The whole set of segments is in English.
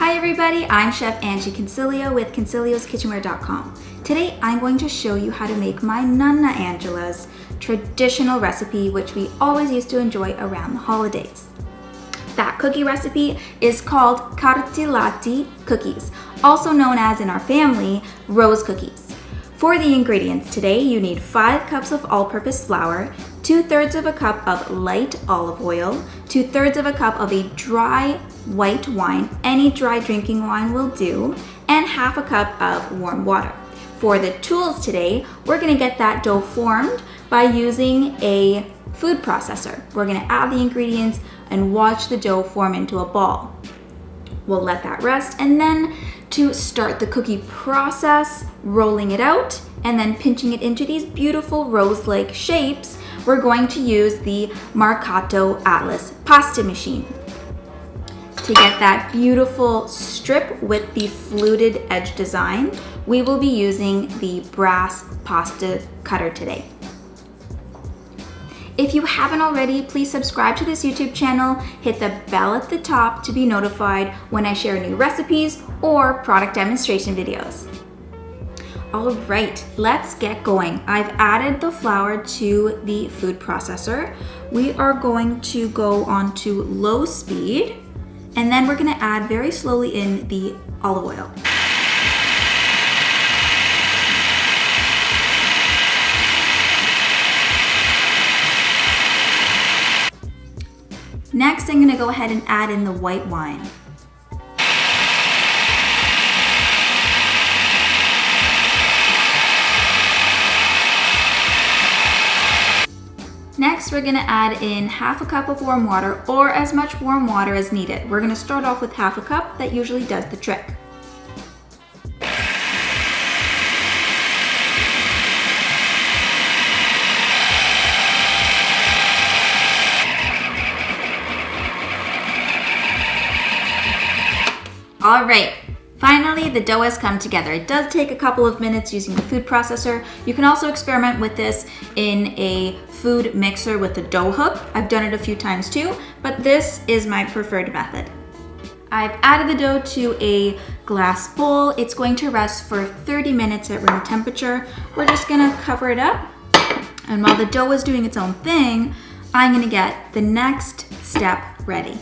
Hi everybody, I'm Chef Angie Consiglio with Consiglioskitchenware.com. Today I'm going to show you how to make my Nonna Angela's traditional recipe, which we always used to enjoy around the holidays. That cookie recipe is called Cartellate cookies, also known as in our family, rose cookies. For the ingredients today, you need 5 cups of all-purpose flour, 2/3 of a cup of light olive oil, 2/3 of a cup of a dry white wine, any dry drinking wine will do, and 1/2 a cup of warm water. For the tools today, we're gonna get that dough formed by using a food processor. We're gonna add the ingredients and watch the dough form into a ball. We'll let that rest, and then to start the cookie process, rolling it out and then pinching it into these beautiful rose-like shapes, we're going to use the Cartellate Atlas pasta machine. To get that beautiful strip with the fluted edge design, we will be using the brass pasta cutter today. If you haven't already, please subscribe to this YouTube channel, hit the bell at the top to be notified when I share new recipes or product demonstration videos. All right, let's get going. I've added the flour to the food processor. We are going to go on to low speed, and then we're gonna add very slowly in the olive oil. Next, I'm gonna go ahead and add in the white wine. Next, we're gonna add in 1/2 a cup of warm water, or as much warm water as needed. We're gonna start off with 1/2 a cup. That usually does the trick. All right, finally the dough has come together. It does take a couple of minutes using the food processor. You can also experiment with this in a food mixer with the dough hook. I've done it a few times too, but this is my preferred method. I've added the dough to a glass bowl. It's going to rest for 30 minutes at room temperature. We're just gonna cover it up, and while the dough is doing its own thing, I'm gonna get the next step ready.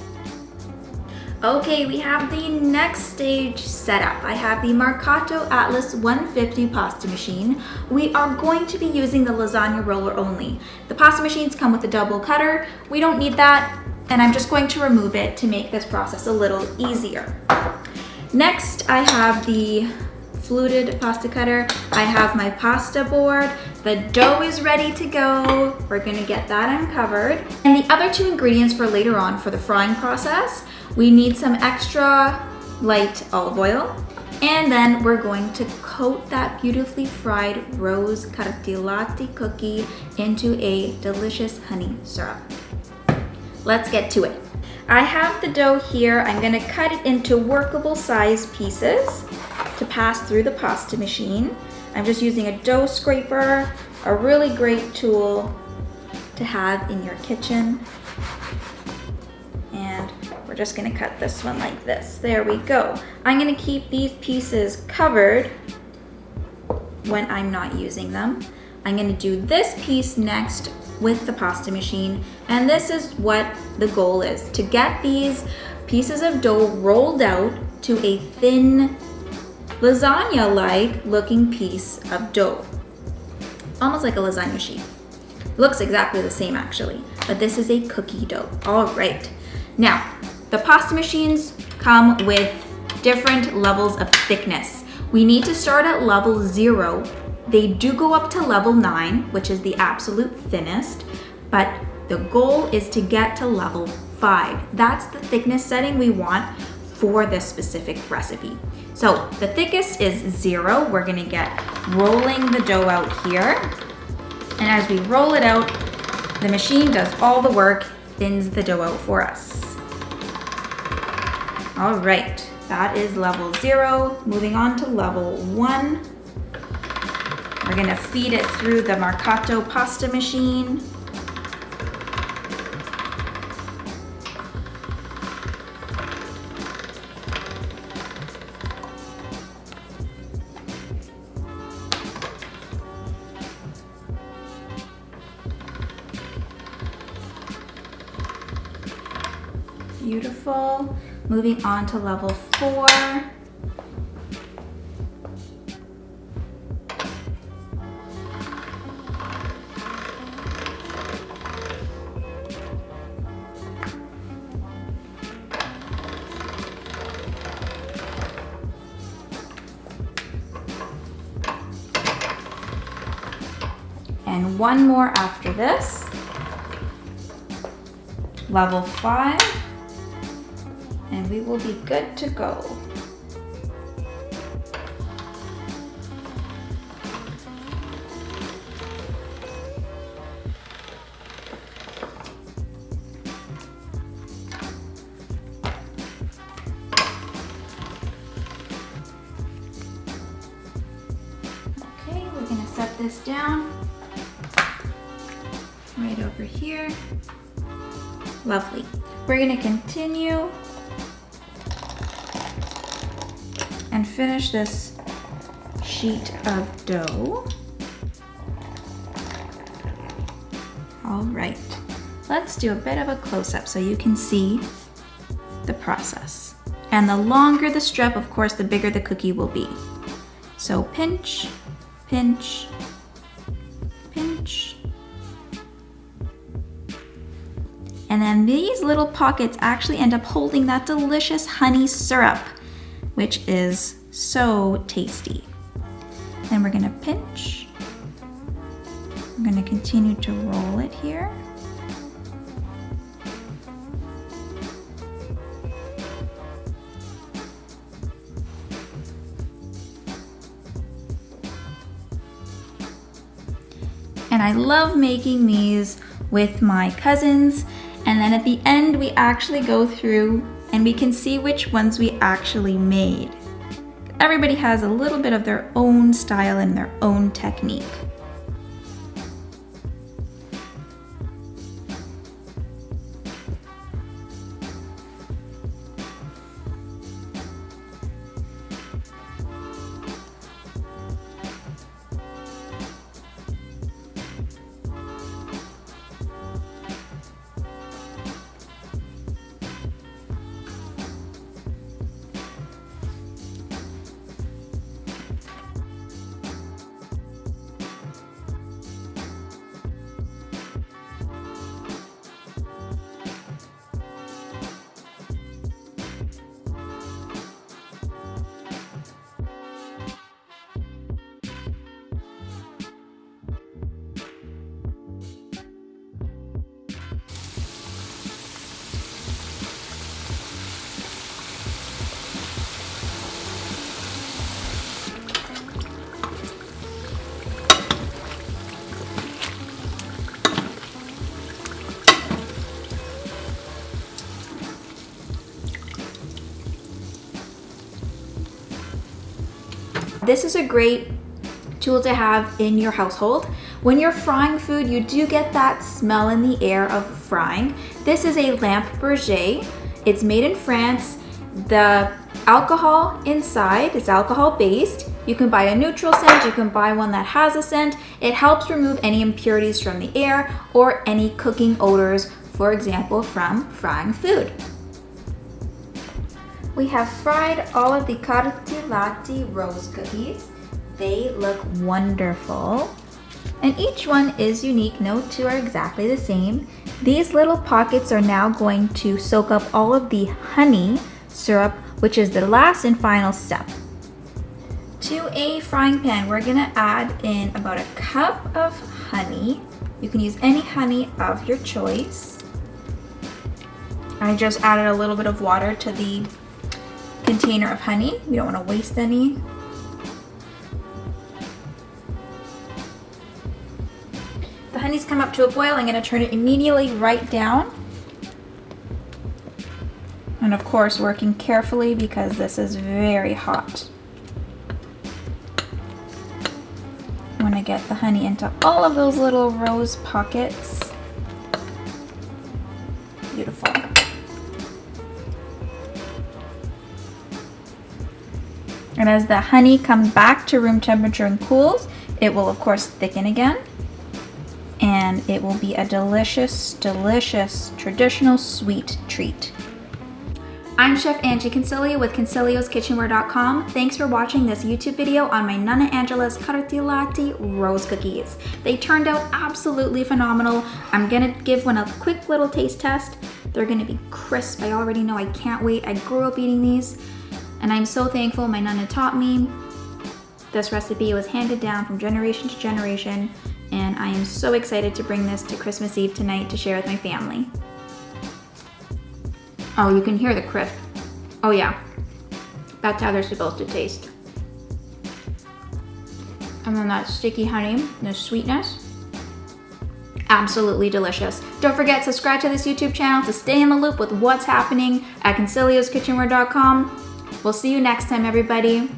Okay, we have the next stage set up. I have the Cartellate Atlas 150 pasta machine. We are going to be using the lasagna roller only. The pasta machines come with a double cutter. We don't need that, and I'm just going to remove it to make this process a little easier. Next, I have the fluted pasta cutter. I have my pasta board. The dough is ready to go. We're gonna get that uncovered. And the other 2 ingredients for later on for the frying process, we need some extra light olive oil, and then we're going to coat that beautifully fried rose Cartellate cookie into a delicious honey syrup. Let's get to it. I have the dough here. I'm gonna cut it into workable size pieces to pass through the pasta machine. I'm just using a dough scraper, a really great tool to have in your kitchen. And we're just gonna cut this one like this. There we go. I'm gonna keep these pieces covered when I'm not using them. I'm gonna do this piece next with the pasta machine, and this is what the goal is, to get these pieces of dough rolled out to a thin lasagna-like looking piece of dough. Almost like a lasagna sheet. Looks exactly the same actually, but this is a cookie dough. All right. Now, the pasta machines come with different levels of thickness. We need to start at level 0. They do go up to level 9, which is the absolute thinnest, but the goal is to get to level 5. That's the thickness setting we want for this specific recipe. So the thickest is 0. We're gonna get rolling the dough out here. And as we roll it out, the machine does all the work, thins the dough out for us. All right, that is level 0. Moving on to level 1. We're gonna feed it through the Cartellate pasta machine. Beautiful. Moving on to level 4. And one more after this. Level 5. And we will be good to go. Okay, we're gonna set this down right over here. Lovely. We're gonna continue and finish this sheet of dough. All right, let's do a bit of a close-up so you can see the process. And the longer the strip, of course, the bigger the cookie will be. So pinch, pinch, pinch. And then these little pockets actually end up holding that delicious honey syrup, which is so tasty. Then we're gonna pinch. I'm gonna continue to roll it here. And I love making these with my cousins. And then at the end, we actually go through and we can see which ones we actually made. Everybody has a little bit of their own style and their own technique. This is a great tool to have in your household. When you're frying food, you do get that smell in the air of frying. This is a lampe Barese. It's made in France. The alcohol inside is alcohol based. You can buy a neutral scent, you can buy one that has a scent. It helps remove any impurities from the air or any cooking odors, for example, from frying food. We have fried all of the Cartellate rose cookies. They look wonderful. And each one is unique. No two are exactly the same. These little pockets are now going to soak up all of the honey syrup, which is the last and final step. To a frying pan, we're gonna add in about a cup of honey. You can use any honey of your choice. I just added a little bit of water to the container of honey. We don't want to waste any. The honey's come up to a boil. I'm going to turn it immediately right down. And of course, working carefully because this is very hot. I want to get the honey into all of those little rose pockets. Beautiful. And as the honey comes back to room temperature and cools, it will of course thicken again. And it will be a delicious, delicious traditional sweet treat. I'm Chef Angie Consiglio with Consiglioskitchenware.com. Thanks for watching this YouTube video on my Nonna Angela's Cartellate rose cookies. They turned out absolutely phenomenal. I'm gonna give one a quick little taste test. They're gonna be crisp. I already know, I can't wait. I grew up eating these, and I'm so thankful my Nonna taught me. This recipe was handed down from generation to generation, and I am so excited to bring this to Christmas Eve tonight to share with my family. Oh, you can hear the crisp. Oh yeah, that's how they're supposed to taste. And then that sticky honey, the sweetness. Absolutely delicious. Don't forget to subscribe to this YouTube channel to stay in the loop with what's happening at Consiglioskitchenware.com. We'll see you next time, everybody.